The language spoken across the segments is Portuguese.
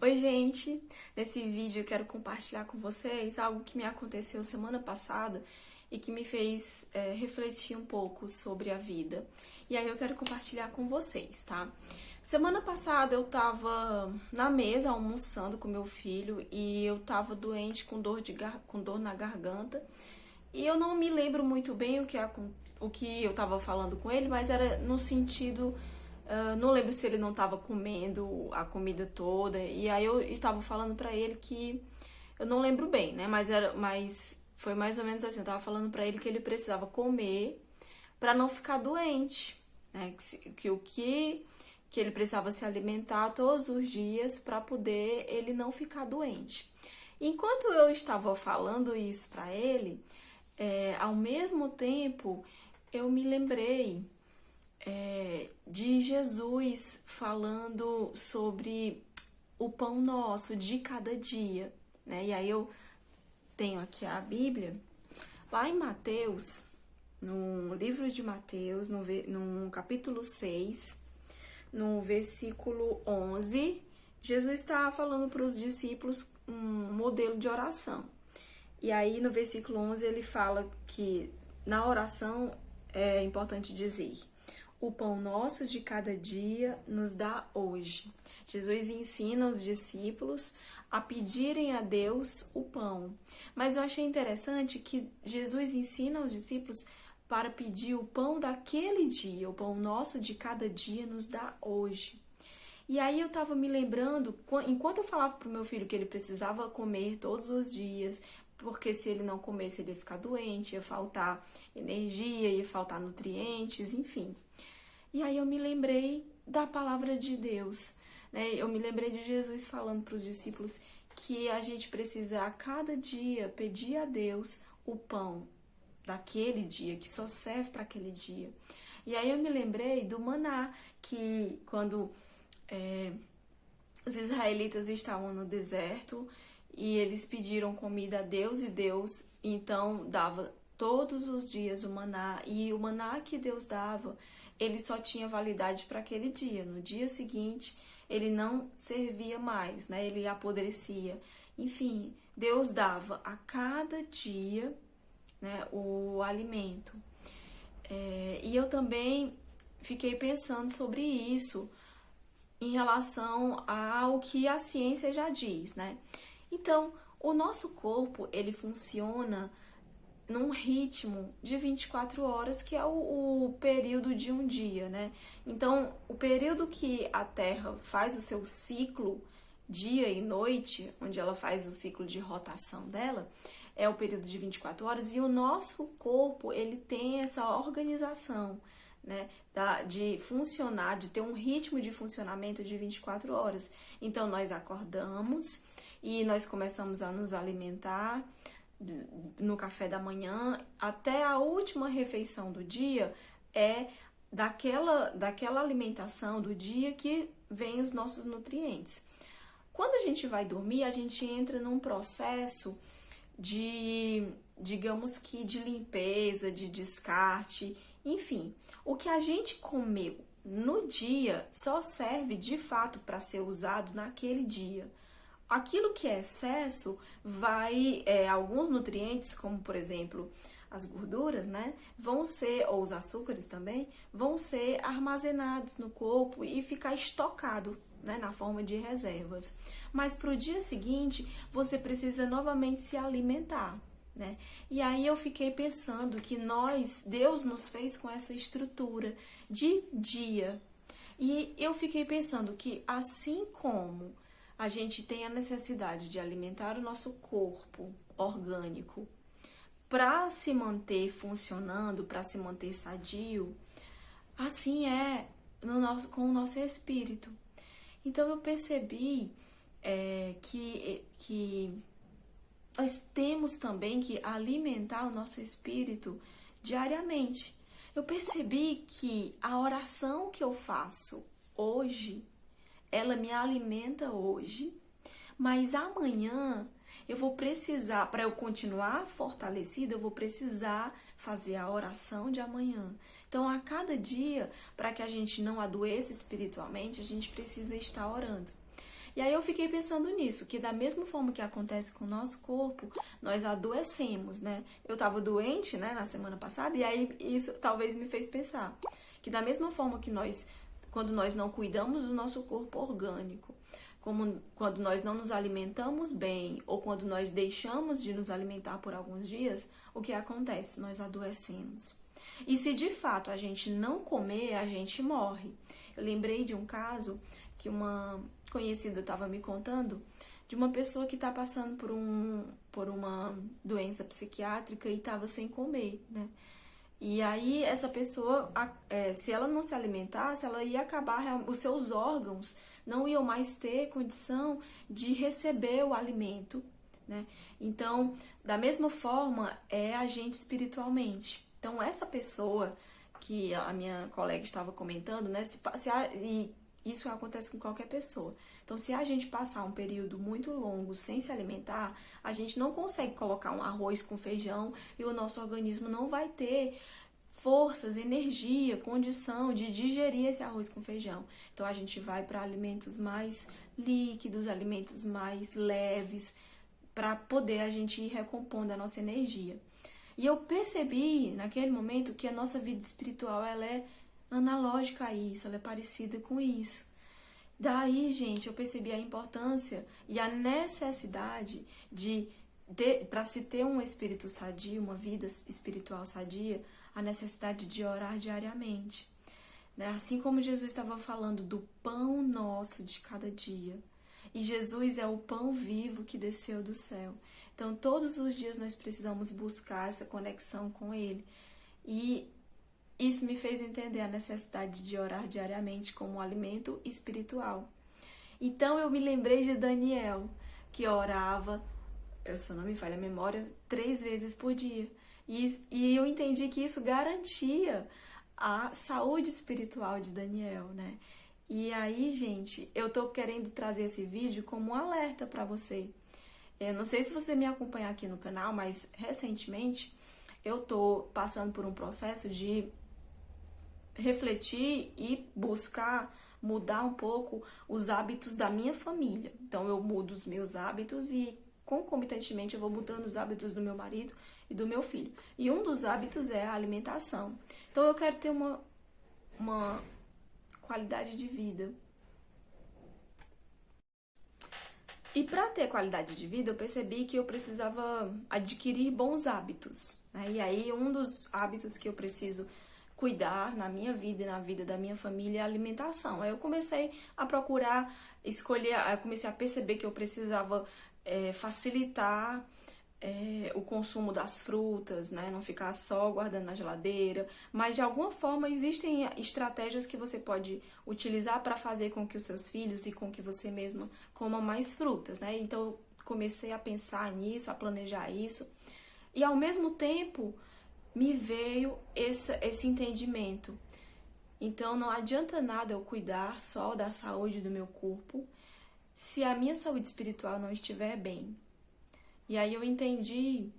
Oi, gente! Nesse vídeo eu quero compartilhar com vocês algo que me aconteceu semana passada e que me fez refletir um pouco sobre a vida. E aí eu quero compartilhar com vocês, tá? Semana passada eu tava na mesa almoçando com meu filho e eu tava doente com dor na garganta. E eu não me lembro muito bem o que eu tava falando com ele, mas era no sentido. Não lembro se ele não estava comendo a comida toda. E aí eu estava falando pra ele que. Eu não lembro bem, né? Mas foi mais ou menos assim. Eu tava falando pra ele que ele precisava comer pra não ficar doente, né? Que ele precisava se alimentar todos os dias pra poder ele não ficar doente. Enquanto eu estava falando isso pra ele, ao mesmo tempo eu me lembrei de Jesus falando sobre o pão nosso de cada dia, né? E aí eu tenho aqui a Bíblia, lá em Mateus, no livro de Mateus, no capítulo 6, no versículo 11, Jesus está falando para os discípulos um modelo de oração. E aí no versículo 11 ele fala que na oração é importante dizer: o pão nosso de cada dia nos dá hoje. Jesus ensina os discípulos a pedirem a Deus o pão. Mas eu achei interessante que Jesus ensina os discípulos para pedir o pão daquele dia. O pão nosso de cada dia nos dá hoje. E aí eu estava me lembrando, enquanto eu falava pro meu filho que ele precisava comer todos os dias, porque se ele não comesse ele ia ficar doente, ia faltar energia, ia faltar nutrientes, enfim. E aí eu me lembrei da palavra de Deus, né? Eu me lembrei de Jesus falando para os discípulos que a gente precisa a cada dia pedir a Deus o pão daquele dia, que só serve para aquele dia. E aí eu me lembrei do maná, que quando os israelitas estavam no deserto e eles pediram comida a Deus, e Deus então dava todos os dias o maná, e o maná que Deus dava, ele só tinha validade para aquele dia. No dia seguinte, ele não servia mais, né? Ele apodrecia. Enfim, Deus dava a cada dia, né, o alimento. E eu também fiquei pensando sobre isso em relação ao que a ciência já diz, né? Então, o nosso corpo, ele funciona num ritmo de 24 horas, que é o período de um dia, né? Então, o período que a Terra faz o seu ciclo, dia e noite, onde ela faz o ciclo de rotação dela, é o período de 24 horas, e o nosso corpo, ele tem essa organização, né, de funcionar, de ter um ritmo de funcionamento de 24 horas. Então, nós acordamos e nós começamos a nos alimentar no café da manhã, até a última refeição do dia é daquela alimentação do dia que vem os nossos nutrientes. Quando a gente vai dormir, a gente entra num processo de, digamos que, de limpeza, de descarte, enfim. O que a gente comeu no dia só serve de fato para ser usado naquele dia. Aquilo que é excesso alguns nutrientes, como por exemplo as gorduras, né, vão ser, ou os açúcares também, vão ser armazenados no corpo e ficar estocado, né, na forma de reservas. Mas para o dia seguinte, você precisa novamente se alimentar, né? E aí eu fiquei pensando que Deus nos fez com essa estrutura de dia. E eu fiquei pensando que assim como a gente tem a necessidade de alimentar o nosso corpo orgânico para se manter funcionando, para se manter sadio, assim é com o nosso espírito. Então eu percebi que nós temos também que alimentar o nosso espírito diariamente. Eu percebi que a oração que eu faço hoje, ela me alimenta hoje, mas amanhã eu vou precisar, para eu continuar fortalecida, eu vou precisar fazer a oração de amanhã. Então, a cada dia, para que a gente não adoeça espiritualmente, a gente precisa estar orando. E aí eu fiquei pensando nisso, que da mesma forma que acontece com o nosso corpo, nós adoecemos, né? Eu tava doente, né, na semana passada, e aí isso talvez me fez pensar que da mesma forma que nós, quando nós não cuidamos do nosso corpo orgânico, como quando nós não nos alimentamos bem, ou quando nós deixamos de nos alimentar por alguns dias, o que acontece? Nós adoecemos. E se de fato a gente não comer, a gente morre. Eu lembrei de um caso que uma conhecida estava me contando, de uma pessoa que está passando por uma doença psiquiátrica e estava sem comer, né? E aí essa pessoa, se ela não se alimentasse, ela ia acabar, os seus órgãos não iam mais ter condição de receber o alimento, né? Então, da mesma forma, é a gente espiritualmente. Então, essa pessoa que a minha colega estava comentando, né? E isso acontece com qualquer pessoa. Então, se a gente passar um período muito longo sem se alimentar, a gente não consegue colocar um arroz com feijão e o nosso organismo não vai ter forças, energia, condição de digerir esse arroz com feijão. Então, a gente vai para alimentos mais líquidos, alimentos mais leves, para poder a gente ir recompondo a nossa energia. E eu percebi naquele momento que a nossa vida espiritual ela é analógica a isso, ela é parecida com isso. Daí, gente, eu percebi a importância e a necessidade para se ter um espírito sadio, uma vida espiritual sadia, a necessidade de orar diariamente. Né? Assim como Jesus estava falando do pão nosso de cada dia. E Jesus é o pão vivo que desceu do céu. Então, todos os dias nós precisamos buscar essa conexão com Ele. E isso me fez entender a necessidade de orar diariamente como um alimento espiritual. Então, eu me lembrei de Daniel, que orava, se não me falha a memória, 3 vezes por dia. E eu entendi que isso garantia a saúde espiritual de Daniel, né? E aí, gente, eu tô querendo trazer esse vídeo como um alerta para você. Eu não sei se você me acompanha aqui no canal, mas recentemente eu tô passando por um processo de refletir e buscar mudar um pouco os hábitos da minha família. Então, eu mudo os meus hábitos e, concomitantemente, eu vou mudando os hábitos do meu marido e do meu filho. E um dos hábitos é a alimentação. Então, eu quero ter uma qualidade de vida. E para ter qualidade de vida, eu percebi que eu precisava adquirir bons hábitos, né? E aí, um dos hábitos que eu preciso cuidar na minha vida e na vida da minha família é a alimentação. Aí eu comecei a procurar, eu comecei a perceber que eu precisava facilitar o consumo das frutas, né? Não ficar só guardando na geladeira, mas de alguma forma existem estratégias que você pode utilizar para fazer com que os seus filhos e com que você mesma coma mais frutas, né? Então eu comecei a pensar nisso, a planejar isso, e ao mesmo tempo me veio esse entendimento. Então não adianta nada eu cuidar só da saúde do meu corpo se a minha saúde espiritual não estiver bem. E aí eu entendi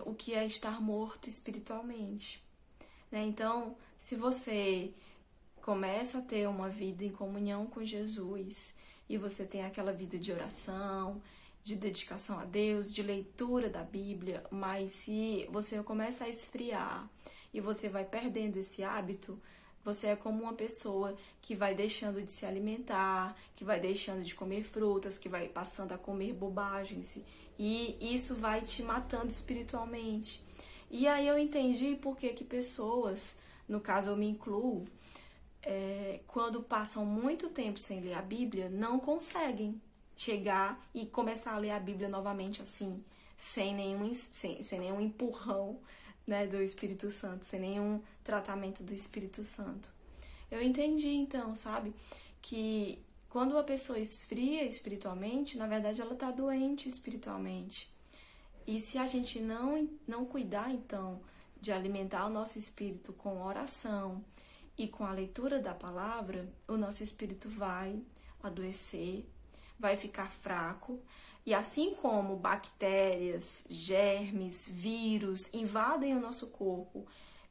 o que é estar morto espiritualmente, né? Então, se você começa a ter uma vida em comunhão com Jesus e você tem aquela vida de oração, de dedicação a Deus, de leitura da Bíblia, mas se você começa a esfriar e você vai perdendo esse hábito, você é como uma pessoa que vai deixando de se alimentar, que vai deixando de comer frutas, que vai passando a comer bobagens, e isso vai te matando espiritualmente. E aí eu entendi por que pessoas, no caso eu me incluo, quando passam muito tempo sem ler a Bíblia, não conseguem chegar e começar a ler a Bíblia novamente assim, sem nenhum empurrão, né, do Espírito Santo, sem nenhum tratamento do Espírito Santo. Eu entendi então, sabe, que quando a pessoa esfria espiritualmente, na verdade ela está doente espiritualmente. E se a gente não cuidar então de alimentar o nosso espírito com oração e com a leitura da palavra, o nosso espírito vai adoecer, vai ficar fraco. E assim como bactérias, germes, vírus invadem o nosso corpo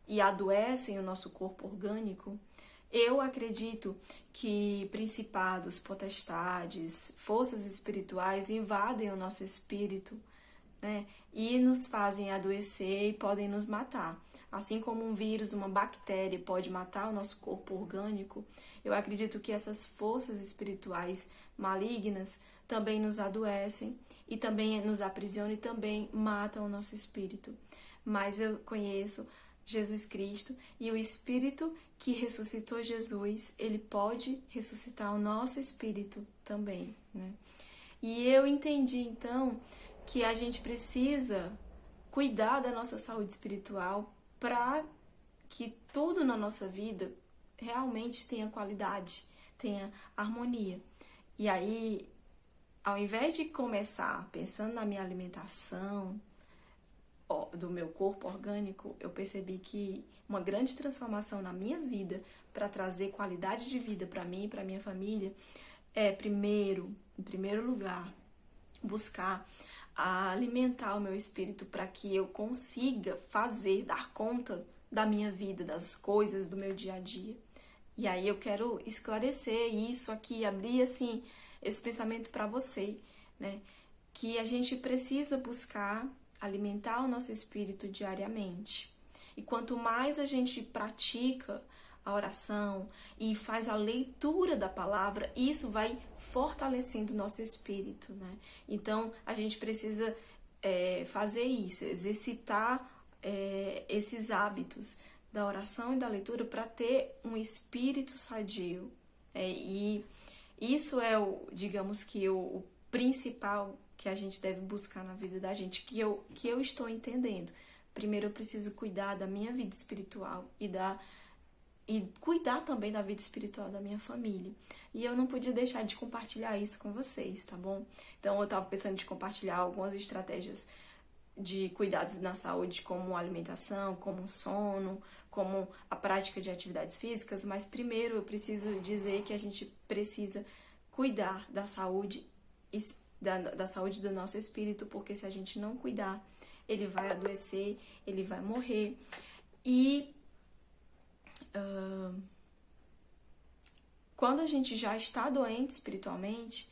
e adoecem o nosso corpo orgânico, Eu acredito que principados, potestades, forças espirituais invadem o nosso espírito, né? E nos fazem adoecer e podem nos matar. Assim como um vírus, uma bactéria pode matar o nosso corpo orgânico, eu acredito que essas forças espirituais malignas também nos adoecem e também nos aprisionam e também matam o nosso espírito. Mas eu conheço Jesus Cristo e o Espírito que ressuscitou Jesus, ele pode ressuscitar o nosso espírito também, né? E eu entendi então que a gente precisa cuidar da nossa saúde espiritual para que tudo na nossa vida realmente tenha qualidade, tenha harmonia. E aí, ao invés de começar pensando na minha alimentação, do meu corpo orgânico, eu percebi que uma grande transformação na minha vida para trazer qualidade de vida para mim e para minha família é, em primeiro lugar, buscar alimentar o meu espírito para que eu consiga dar conta da minha vida, das coisas do meu dia a dia. E aí eu quero esclarecer isso aqui, abrir assim esse pensamento para você, né? Que a gente precisa buscar alimentar o nosso espírito diariamente. E quanto mais a gente pratica a oração e faz a leitura da palavra, isso vai fortalecendo o nosso espírito, né? Então, a gente precisa fazer isso, exercitar esses hábitos da oração e da leitura para ter um espírito sadio. E isso é, digamos que, o principal que a gente deve buscar na vida da gente, que eu estou entendendo. Primeiro eu preciso cuidar da minha vida espiritual e cuidar também da vida espiritual da minha família. E eu não podia deixar de compartilhar isso com vocês, tá bom? Então eu estava pensando em compartilhar algumas estratégias de cuidados na saúde, como alimentação, como sono, como a prática de atividades físicas, mas primeiro eu preciso dizer que a gente precisa cuidar da saúde da saúde do nosso espírito, porque se a gente não cuidar, ele vai adoecer, ele vai morrer. E quando a gente já está doente espiritualmente,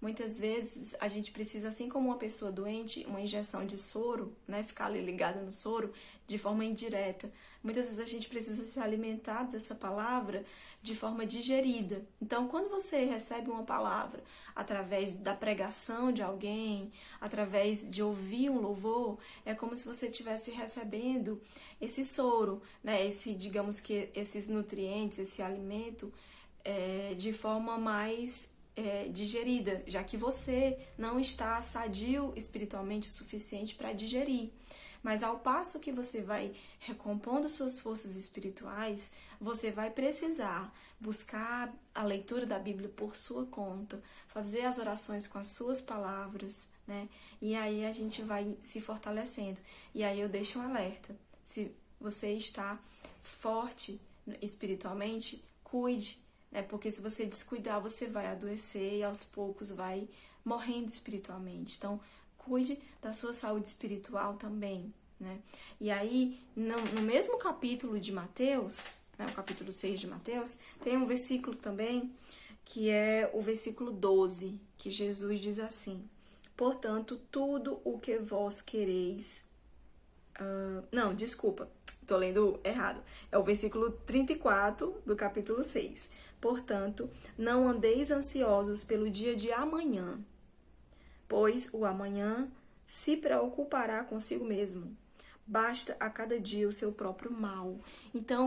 muitas vezes a gente precisa, assim como uma pessoa doente, uma injeção de soro, né, ficar ali ligada no soro de forma indireta. Muitas vezes a gente precisa se alimentar dessa palavra de forma digerida. Então, quando você recebe uma palavra através da pregação de alguém, através de ouvir um louvor, é como se você estivesse recebendo esse soro, né, digamos que esses nutrientes, esse alimento, de forma mais digerida, já que você não está sadio espiritualmente o suficiente para digerir. Mas ao passo que você vai recompondo suas forças espirituais, você vai precisar buscar a leitura da Bíblia por sua conta, fazer as orações com as suas palavras, né? E aí a gente vai se fortalecendo. E aí eu deixo um alerta. Se você está forte espiritualmente, cuide, né? Porque se você descuidar, você vai adoecer e aos poucos vai morrendo espiritualmente. Então, cuide da sua saúde espiritual também, né? E aí, no mesmo capítulo de Mateus, né, o capítulo 6 de Mateus, tem um versículo também, que é o versículo 12, que Jesus diz assim: portanto, tudo o que vós quereis... não, desculpa, tô lendo errado. É o versículo 34 do capítulo 6. Portanto, não andeis ansiosos pelo dia de amanhã, pois o amanhã se preocupará consigo mesmo. Basta a cada dia o seu próprio mal. Então,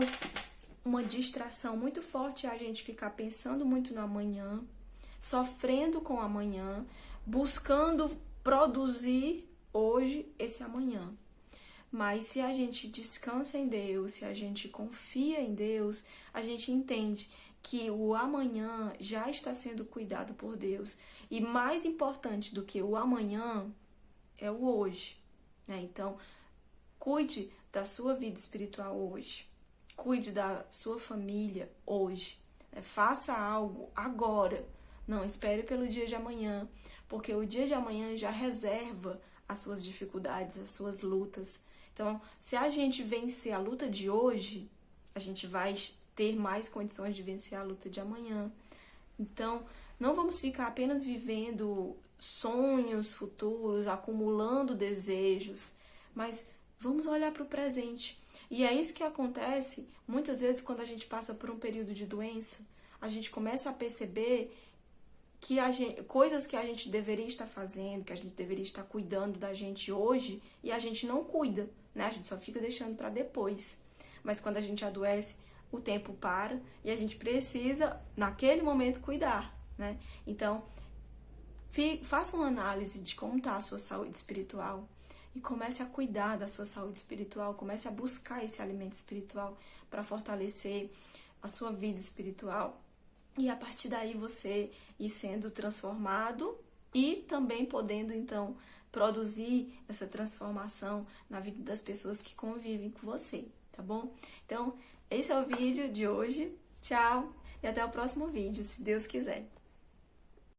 uma distração muito forte é a gente ficar pensando muito no amanhã, sofrendo com o amanhã, buscando produzir hoje esse amanhã. Mas se a gente descansa em Deus, se a gente confia em Deus, a gente entende que o amanhã já está sendo cuidado por Deus. E mais importante do que o amanhã é o hoje, né? Então, cuide da sua vida espiritual hoje. Cuide da sua família hoje. Né? Faça algo agora. Não espere pelo dia de amanhã, porque o dia de amanhã já reserva as suas dificuldades, as suas lutas. Então, se a gente vencer a luta de hoje, a gente vai ter mais condições de vencer a luta de amanhã. Então, não vamos ficar apenas vivendo sonhos futuros, acumulando desejos, mas vamos olhar para o presente. E é isso que acontece muitas vezes quando a gente passa por um período de doença. A gente começa a perceber que coisas que a gente deveria estar fazendo, que a gente deveria estar cuidando da gente hoje, e a gente não cuida, né? A gente só fica deixando para depois. Mas quando a gente adoece, o tempo para e a gente precisa, naquele momento, cuidar, né? Então, faça uma análise de como está a sua saúde espiritual e comece a cuidar da sua saúde espiritual, comece a buscar esse alimento espiritual para fortalecer a sua vida espiritual. E a partir daí você ir sendo transformado e também podendo, então, produzir essa transformação na vida das pessoas que convivem com você, tá bom? Então, esse é o vídeo de hoje. Tchau e até o próximo vídeo, se Deus quiser.